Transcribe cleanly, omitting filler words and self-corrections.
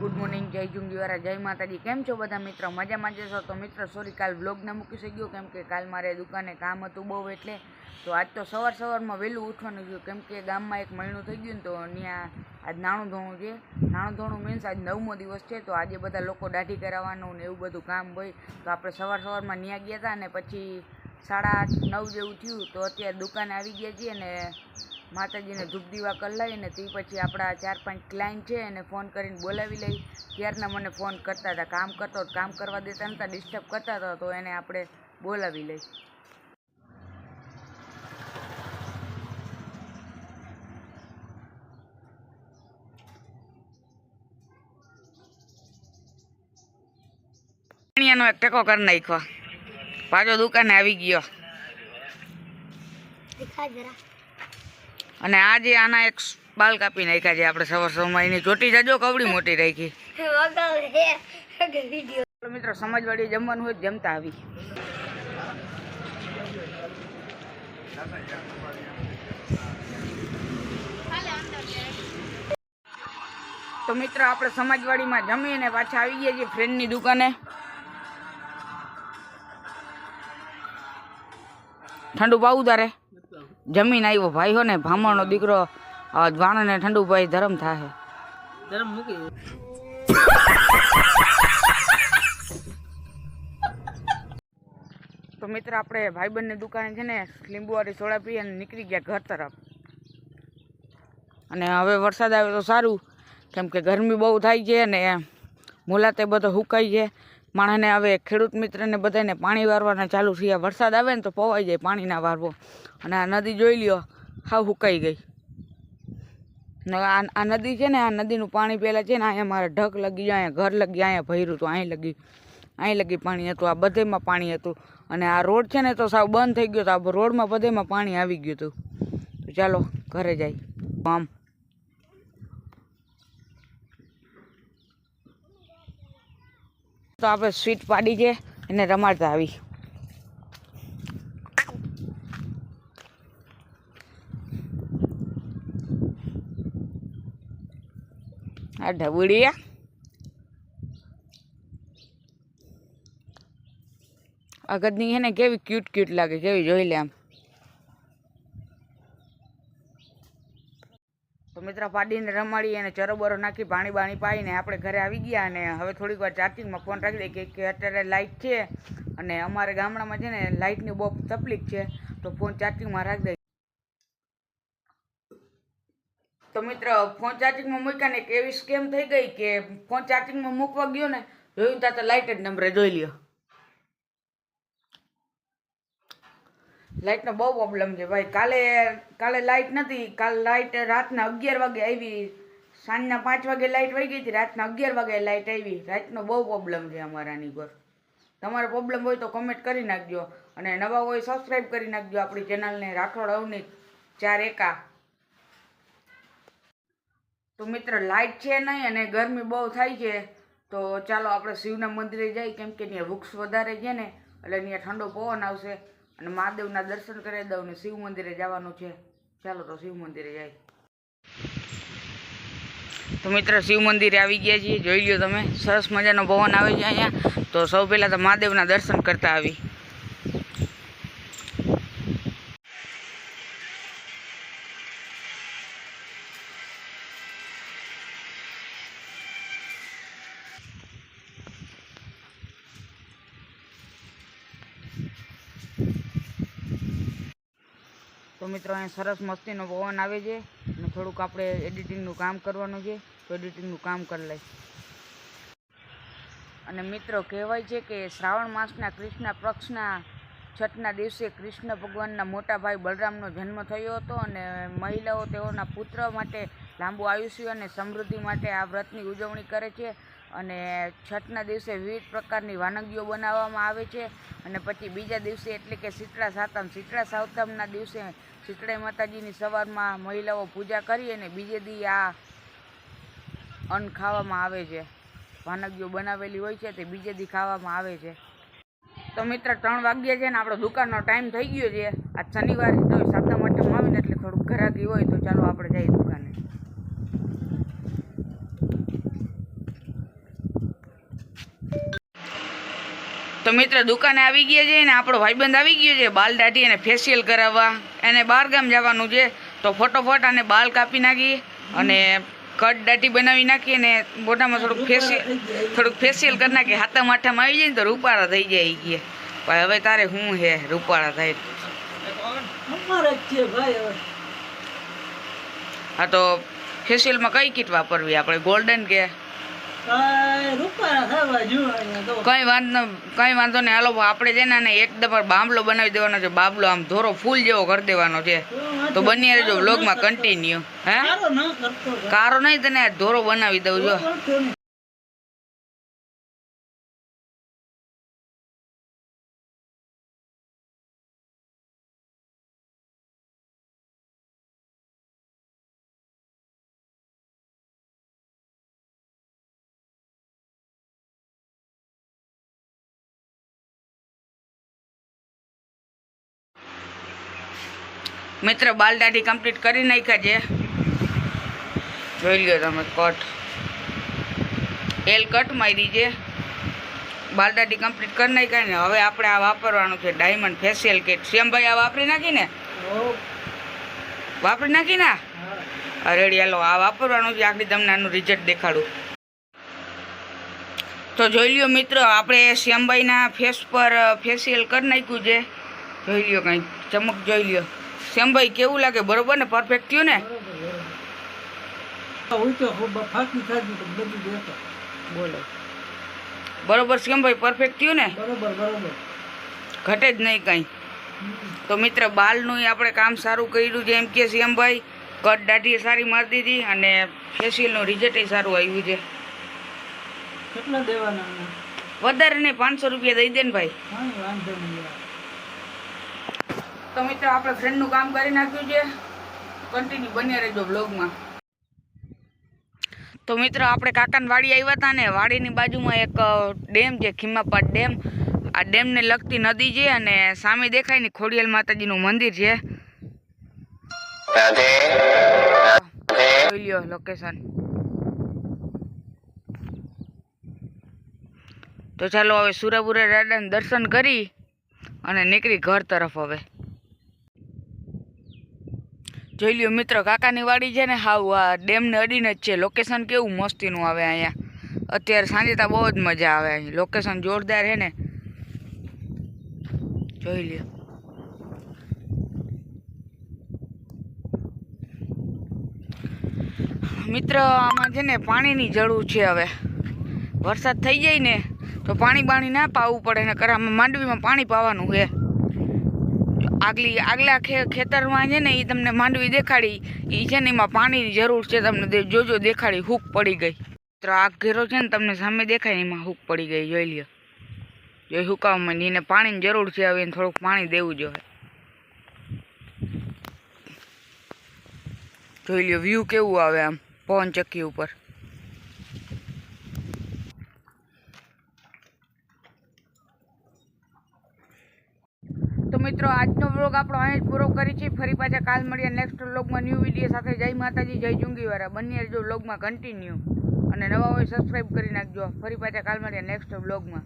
Good morning, જય જુંગીવાળા, જય માતાજી। કેમ છો બધા મિત્રો? મજામાં જશો તો મિત્રો સોરી કાલ વ્લોગ ના મૂકી શક્યો કેમ કે કાલ મારે દુકાને કામ હતું બહુ, એટલે તો આજ તો સવારમાં વહેલું ઉઠવાનું થયું કેમ કે ગામમાં એક મહિનું થઈ ગયું ને તો ત્યાં આજ નાણું ધોણું છે। નાણું ધોણું મીન્સ આજ 9મો દિવસ છે, તો આજે બધા લોકો દાઢી કરાવવાનું ને એવું બધું કામ હોય, તો આપણે સવારમાં ત્યાં ગયા હતા ને પછી 8:30-9 જેવું થયું, તો અત્યારે દુકાને આવી ગયા છીએ ને માતાજીને ધૂપ દીવા કરી લઈને તે પછી આપણા 4-5 ક્લાયન્ટ છે એને ફોન કરીને બોલાવી લઈ। ત્યારના મને ફોન કરતા હતા, કામ કરતો કામ કરવા દેતા નહોતા, ડિસ્ટર્બ કરતા હતા, તો એને આપણે બોલાવી લઈ। નો એક ટેકો કરી નાખ્યો, પાછો દુકાને આવી ગયો। અને આજે આના એક બાલ કાપી નાખ્યા છે આપણે સવારમાં, એની ચોટી જાજો કવડી મોટી રાખી। મિત્રો સમાજવાડી જમવાનું હોય જમતા આવી। તો મિત્રો આપણે સમાજવાડીમાં જમીને પાછા આવી ગયા છીએ ફ્રેન્ડની દુકાને। ઠંડુ પાવું તારે? જમીન આવ્યો ભાઈ હો ને, ભામણનો દીકરો વાણને ઠંડુ ભાઈ ધરમ થાય ધરમ મૂકી। તો મિત્ર આપણે ભાઈબંધની દુકાને છે ને લીંબુવાળી સોડા પી અને નીકળી ગયા ઘર તરફ। અને હવે વરસાદ આવે તો સારું કેમ કે ગરમી બહુ થાય છે ને મુલાતે બધો હુકાઈ છે માણસને। હવે ખેડૂત મિત્રને બધાને પાણી વારવાના ચાલુ થયા, વરસાદ આવે ને તો પવાઈ જાય પાણી ના વારવો। અને આ નદી જોઈ લ્યો હાવ હુકાઈ ગઈ। આ નદી છે ને, આ નદીનું પાણી પહેલાં છે ને અહીંયા મારે ઢક લગી જાય, અહીંયા ઘર લગી, અહીંયા ભર્યું હતું, અહીં લગી પાણી હતું, આ બધેમાં પાણી હતું। અને આ રોડ છે ને તો સાવ બંધ થઈ ગયો હતો, આ રોડમાં બધેમાં પાણી આવી ગયું હતું। તો ચાલો ઘરે જાય આમ। તો આપણે સ્વીટ પાડી છે એને રમાડતા આવી। આ ઢબુડિયા અગદની છે ને કેવી ક્યુટ લાગે, કેવી જોઈ લે આમ। તો મિત્ર પાડીને રમાડી અને ચરોબરો નાખી પાણી બાણી પાઈને આપણે ઘરે આવી ગયા। અને હવે થોડીક વાર ચાર્જિંગમાં ફોન રાખી દઈએ કે અત્યારે લાઇટ છે અને અમારે ગામડામાં છે ને લાઇટની બહુ તકલીફ છે, તો ફોન ચાર્જિંગમાં રાખી દઈએ। તો મિત્ર ફોન ચાર્જિંગમાં મૂક્યા ને એક એવી સ્કેમ થઈ ગઈ કે ફોન ચાર્જિંગમાં મૂકવા ગયો ને જોયું ત્યાં તો લાઇટ જ નંબરે જોઈ લ્યો। લાઇટનો બહુ પ્રોબ્લેમ છે ભાઈ। કાલે લાઇટ નથી, કાલે લાઇટ રાતના 11 વાગે આવી, સાંજના 5 વાગે લાઇટ વહી ગઈ હતી, રાતના 11 વાગે લાઇટ આવી। રાતનો બહુ પ્રોબ્લેમ છે અમારાની પર। તમારો પ્રોબ્લેમ હોય તો કમેન્ટ કરી નાખજો, અને નવા હોય સબસ્ક્રાઈબ કરી નાખજો આપણી ચેનલને રાઠોડ અવનીત 4 એકા। તો મિત્ર લાઇટ છે નહીં અને ગરમી બહુ થાય છે, તો ચાલો આપણે શિવના મંદિરે જઈએ કેમ કે ત્યાં વૃક્ષ વધારે છે ને એટલે ત્યાં ઠંડો પવન આવશે અને મહાદેવના દર્શન કરી દઉં ને શિવ મંદિરે જવાનું છે। ચાલો તો શિવ મંદિરે જાય। તો મિત્ર શિવ મંદિરે આવી ગયા છીએ, જોઈ લ્યો તમે, સરસ મજાનો પવન આવે છે અહીંયા। તો સૌ પહેલાં તો મહાદેવના દર્શન કરતા આવી। તો મિત્રો અહીંયા સરસ મસ્તીનો પવન આવે છે અને થોડુંક આપણે એડિટિંગનું કામ કરવાનું છે, તો એડિટિંગનું કામ કરી લઈ। અને મિત્રો કહેવાય છે કે શ્રાવણ માસના કૃષ્ણ પક્ષના છઠના દિવસે કૃષ્ણ ભગવાનના મોટા ભાઈ બલરામનો જન્મ થયો હતો અને મહિલાઓ તેઓના પુત્ર માટે લાંબુ આયુષ્ય અને સમૃદ્ધિ માટે આ વ્રતની ઉજવણી કરે છે। અને છઠના દિવસે વિવિધ પ્રકારની વાનગીઓ બનાવવામાં આવે છે। અને પછી બીજા દિવસે એટલે કે શીતળા સાતમના દિવસે શીતળા માતાજીની સવારમાં મહિલાઓ પૂજા કરી અને બીજે દી આ અન્ન ખાવામાં આવે છે, વાનગીઓ બનાવેલી હોય છે તે બીજે દી ખાવામાં આવે છે। તો મિત્ર 3 વાગ્યા છે ને આપણો દુકાનનો ટાઈમ થઈ ગયો છે। આજ શનિવાર તો સાતમ આઠમ આવીને એટલે થોડુંક ઘરાકી હોય, તો ચાલો આપણે જઈએ દુકાને। તો મિત્ર દુકાને આવી ગયા છે ને આપણો ભાઈબંધ આવી ગયો છે બાલ દાઢી અને ફેશિયલ કરાવવા. એને બહાર ગામ જવાનું છે તો ફટોફટ અને બાલ કાપી નાખી અને કટ દાઢી બનાવી નાખી અને મોઢામાં થોડુંક ફેશિયલ કરી નાખી. હાથા માઠામાં આવી જાય ને તો રૂપાળા થઈ જાય કે ભાઈ હવે તારે શું હે રૂપાળા થાય. હા તો ફેશિયલમાં કઈ કીટ વાપરવી આપણે, ગોલ્ડન કે કઈ વાંધો નહીં. હાલો આપણે છે ને એકદમ બાંબલો બનાવી દેવાનો છે. બાબલો આમ ધોરો ફૂલ જેવો કરી દેવાનો છે. તો બની રહેજો વ્લોગમાં કન્ટિન્યુ. હે કારો નહીં, તને ધોરો બનાવી દઉં જો. મિત્ર બાલ દાઢી કમ્પ્લીટ કરી નાખ્યા છે. જોઈ લ્યો તમે કટ એલ કટ મારી છે. બાલ દાઢી કમ્પ્લીટ કરી નાખ્યા ને હવે આપણે આ વાપરવાનું છે ડાયમંડ ફેશિયલ કિટ. શ્યામભાઈ આ વાપરી નાખી ને રેડી. હાલો આ વાપરવાનું છે. આખી તમને આનું રિઝલ્ટ દેખાડું. તો જોઈ લ્યો મિત્ર આપણે શ્યામભાઈના ફેસ પર ફેશિયલ કરી નાખ્યું છે. જોઈ લ્યો કંઈ ચમક જોઈ લ્યો. શ્યામભાઈ કેવું લાગે? બરોબર ને? પરફેક્ટ થયું ને? બોલો બરોબર શ્યામભાઈ? પરફેક્ટ થયું ને? ઘટે જ નહીં કાંઈ. તો મિત્ર બાલનું આપણે કામ સારું કર્યું છે એમ કે શ્યામભાઈ. કટ દાઢી સારી મારી દીધી અને ફેશિયલનું રિઝલ્ટ સારું આવ્યું છે. કેટલા દેવાના? વધારે નહીં, 500 રૂપિયા દઈ દે ને ભાઈ. તો મિત્ર આપણે ફ્રેન્ડનું કામ કરી નાખ્યું છે. કન્ટિન્યુ બન્યા રહેજો બ્લોગમાં. તો મિત્ર આપણે કાકાની વાડી આવ્યા હતા ને વાડીની બાજુમાં એક ડેમ છે ખીમાપાટ ડેમ. આ ડેમને લગતી નદી છે અને સામે દેખાય ને ખોડિયાલ માતાજીનું મંદિર છે. જોઈ લ્યો લોકેશન. તો ચાલો હવે સુરાપુરા દાદાને દર્શન કરી અને નીકળી ઘર તરફ. હવે જોઈ લ્યો મિત્ર કાકાની વાડી છે ને હાવ આ ડેમને અડીને જ છે. લોકેશન કેવું મસ્તીનું આવે અહીંયા. અત્યારે સાંજે તો બહુ જ મજા આવે અહીં. લોકેશન જોરદાર છે ને. જોઈ લ્યો. મિત્ર આમાં છે ને પાણીની જરૂર છે. હવે વરસાદ થઈ જાય ને તો પાણી ના પાવું પડે ને આમાં માંડવીમાં પાણી પાવાનું છે. આગલા ખેતરમાં છે ને એ તમને માંડવી દેખાડી એ છે ને એમાં પાણીની જરૂર છે. તમને જોજો દેખાડી હૂક પડી ગઈ. તો આ ઘેરો છે ને તમને સામે દેખાય ને એમાં હૂક પડી ગઈ. જોઈ લ્યો જોઈ હુકાવા માંડી. એને પાણીની જરૂર છે. હવે એને થોડુંક પાણી દેવું જોઈએ. જોઈ લ્યો વ્યૂ કેવું આવે આમ પવન ચક્કી ઉપર. તો મિત્રો આજનો વ્લોગ આપણો અહીં જ પૂરો કરી છે. ફરી પાછા કાલ મળીએ નેક્સ્ટ વ્લોગમાં ન્યૂ વિડીયો સાથે. જય માતાજી, જય જુંગીવાળા. બંને જો વ્લોગમાં કન્ટિન્યુ અને નવા હોય સબસ્ક્રાઈબ કરી નાખજો. ફરી પાછા કાલ મળીએ નેક્સ્ટ વ્લોગમાં.